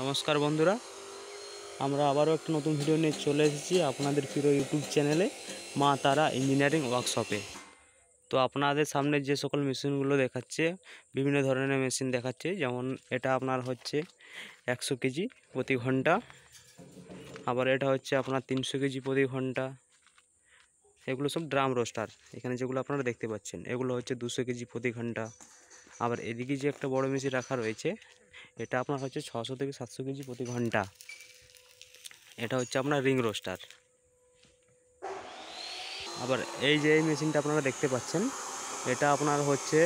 নমস্কার বন্ধুরা, আমরা আবারও একটা নতুন ভিডিও নিয়ে চলে এসেছি আপনাদের প্রিয় ইউটিউব চ্যানেলে মা তারা ইঞ্জিনিয়ারিং ওয়ার্কশপে। তো আপনাদের সামনে যে সকল মেশিনগুলো দেখাচ্ছে, বিভিন্ন ধরনের মেশিন দেখাচ্ছে। যেমন এটা আপনার হচ্ছে 100 কেজি প্রতি ঘন্টা, আবার এটা হচ্ছে আপনার 300 কেজি প্রতি ঘন্টা। এগুলো সব ড্রাম রোস্টার। এখানে যেগুলো আপনারা দেখতে পাচ্ছেন এগুলো হচ্ছে 200 কেজি প্রতি ঘন্টা। আবার এদিকে যে একটা বড় মেশিন রাখা রয়েছে, এটা আপনার হচ্ছে 600 থেকে 700 কেজি প্রতি ঘন্টা। এটা হচ্ছে আপনার রিং রোস্টার। আবার এই যে এই মেশিনটা আপনারা দেখতে পাচ্ছেন, এটা আপনার হচ্ছে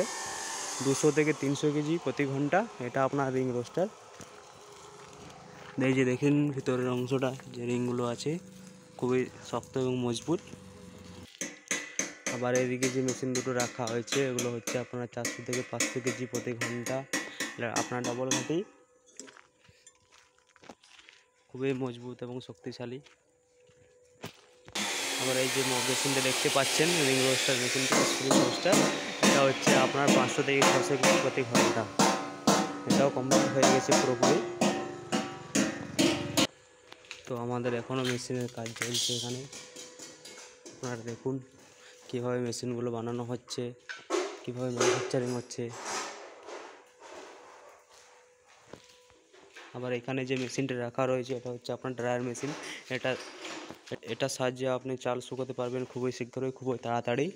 200 থেকে 300 কেজি প্রতি ঘন্টা। এটা আপনার রিং রোস্টার। এই যে দেখেন ভিতরের অংশটা, যে রিংগুলো আছে খুবই শক্ত এবং মজবুত। আবার এদিকে যে মেশিন দুটো রাখা হয়েছে এগুলো হচ্ছে আপনার 400 থেকে 500 কেজি প্রতি ঘন্টা। আপনার ডবল ঘাটি, খুবই মজবুত এবং শক্তিশালী। আবার এই যে মেশিনটা দেখতে পাচ্ছেন, রিং রোস্টার মেশিনটা, স্প্রিং রোস্টার, এটা হচ্ছে আপনার 500 থেকে 600 কেজি প্রতি ঘন্টা। এটাও কমপ্লিট হয়ে গেছে পুরোপুরি। তো আমাদের এখনও মেশিনের কাজ চলছে এখানে। আপনারা দেখুন কীভাবে মেশিনগুলো বানানো হচ্ছে, কীভাবে ম্যানুফ্যাকচারিং হচ্ছে। আবার এখানে যে মেশিনটা রাখা রয়েছে এটা হচ্ছে আপনার ড্রায়ার মেশিন। এটার সাহায্যে আপনি চাল শুকোতে পারবেন খুবই শীঘ্রই, খুবই তাড়াতাড়ি।